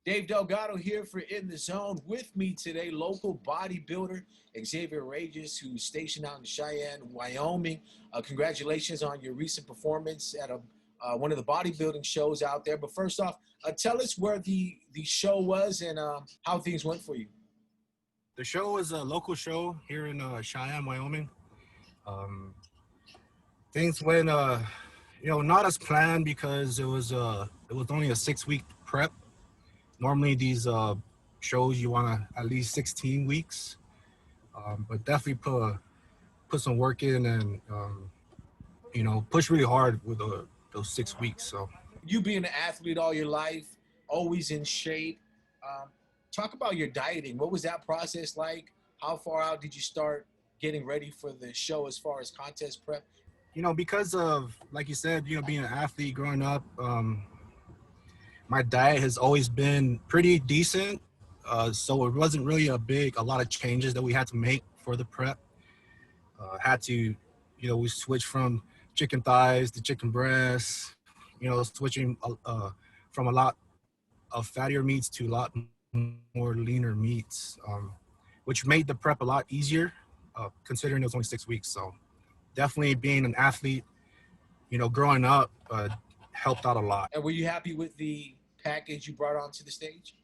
Dave Delgado here for In the Zone. With me today, local bodybuilder Xavier Reyes, who's stationed out in Cheyenne, Wyoming. Congratulations on your recent performance at one of the bodybuilding shows out there. But first off, tell us where the show was and how things went for you. The show was a local show here in Cheyenne, Wyoming. Um, Things went, not as planned because it was only a 6-week prep. Normally, these shows you want to at least 16 weeks, but definitely put some work in and push really hard with those 6 weeks. So You being an athlete all your life, always in shape. Um, Talk about your dieting. What was that process like? How far out did you start getting ready for the show as far as contest prep? because of, like you said, being an athlete growing up, my diet has always been pretty decent. So it wasn't really a lot of changes that we had to make for the prep. Had to, we switched from chicken thighs to chicken breasts, switching from a lot of fattier meats to a lot more leaner meats, which made the prep a lot easier, considering it was only 6 weeks. So definitely being an athlete, growing up, helped out a lot. And were you happy with the package you brought onto the stage?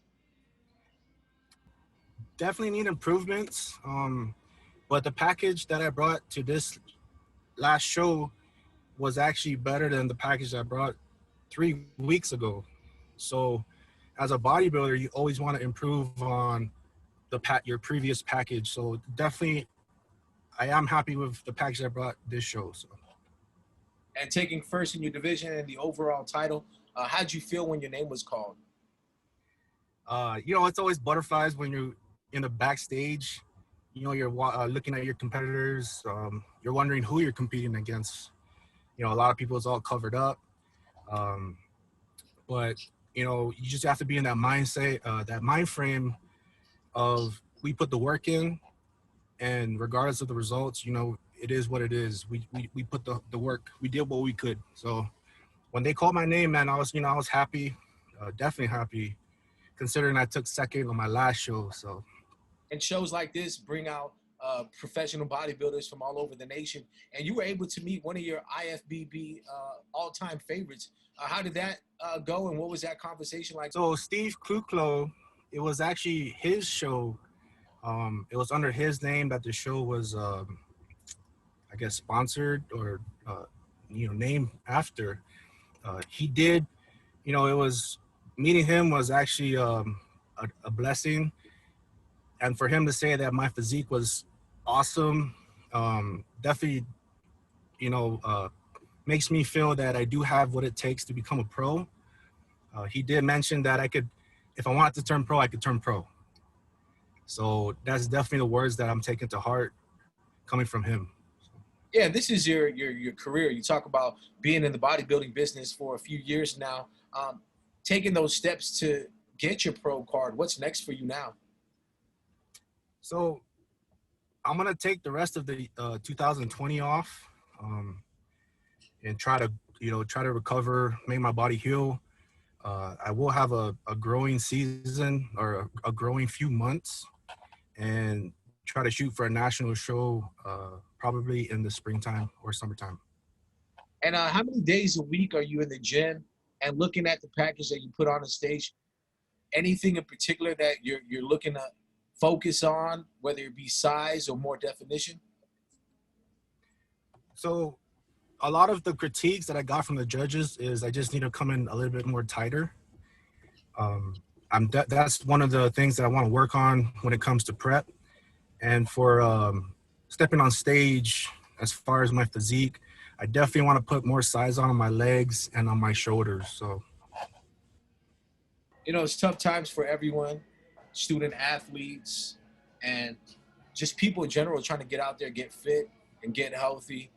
Definitely need improvements. But the package that I brought to this last show was actually better than the package I brought 3 weeks ago. So as a bodybuilder, you always want to improve on your previous package. So definitely I am happy with the package I brought this show. So And taking first in your division and the overall title, how'd you feel when your name was called? it's always butterflies when you're in the backstage. You're looking at your competitors. You're wondering who you're competing against. A lot of people is all covered up. Um, but, you just have to be in that mindset, that mind frame of we put the work in, and regardless of the results, it is what it is. We put the work. We did what we could. So when they called my name, man, I was happy, definitely happy, considering I took second on my last show. So And shows like this bring out professional bodybuilders from all over the nation. And you were able to meet one of your IFBB all-time favorites. How did that go, and what was that conversation like? So Steve Kluklo, it was actually his show. It was under his name that the show was, I guess, sponsored or, named after. He did, it was, meeting him was actually a blessing. And for him to say that my physique was awesome, definitely, you know, uh, makes me feel that I do have what it takes to become a pro. He did mention that if I wanted to turn pro, I could turn pro. So that's definitely the words that I'm taking to heart coming from him. Yeah, this is your career. You talk about being in the bodybuilding business for a few years now, taking those steps to get your pro card. What's next for you now? So I'm going to take the rest of the 2020 off, and try to recover, make my body heal. I will have a growing season or a growing few months, and try to shoot for a national show, probably in the springtime or summertime. And how many days a week are you in the gym? And looking at the package that you put on the stage, anything in particular that you're looking to focus on, whether it be size or more definition? So a lot of the critiques that I got from the judges is I just need to come in a little bit more tighter. Um, that's one of the things that I want to work on when it comes to prep. And for stepping on stage, as far as my physique, I definitely want to put more size on my legs and on my shoulders. So You know, it's tough times for everyone, student athletes, and just people in general trying to get out there, get fit, and get healthy.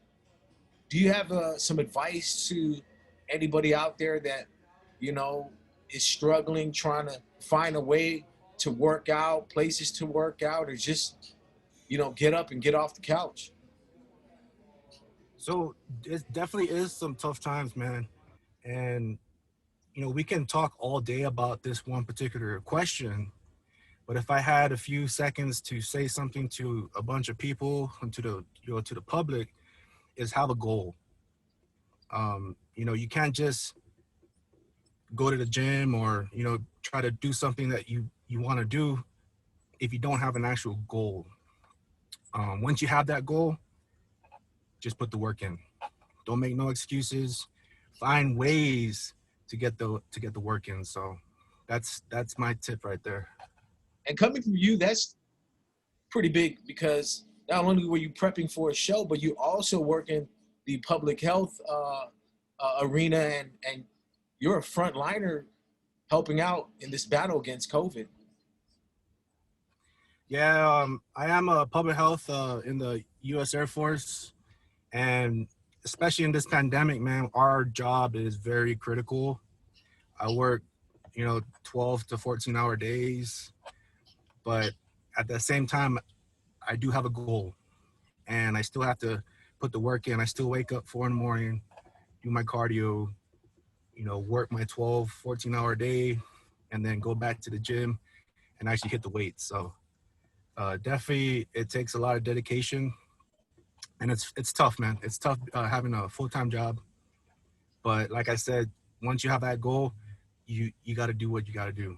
Do you have some advice to anybody out there that you know is struggling, trying to find a way to work out, places to work out, or just get up and get off the couch? so it definitely is some tough times, man. And we can talk all day about this one particular question, but if I had a few seconds to say something to a bunch of people and to the to the public, is have a goal. You can't just go to the gym or try to do something that you want to do if you don't have an actual goal. Once you have that goal, just put the work in. Don't make no excuses. Find ways to get the work in. So that's my tip right there. And coming from you, that's pretty big because not only were you prepping for a show, but you also work in the public health arena, and you're a frontliner helping out in this battle against COVID. Yeah, I am a public health in the U.S. Air Force, and especially in this pandemic, man, our job is very critical. I work, 12 to 14-hour days, but at the same time, I do have a goal, and I still have to put the work in. I still wake up 4 in the morning, do my cardio, work my 12, 14-hour day, and then go back to the gym and actually hit the weights. So definitely, it takes a lot of dedication, and it's tough, man. It's tough having a full-time job, but like I said, once you have that goal, you got to do what you got to do.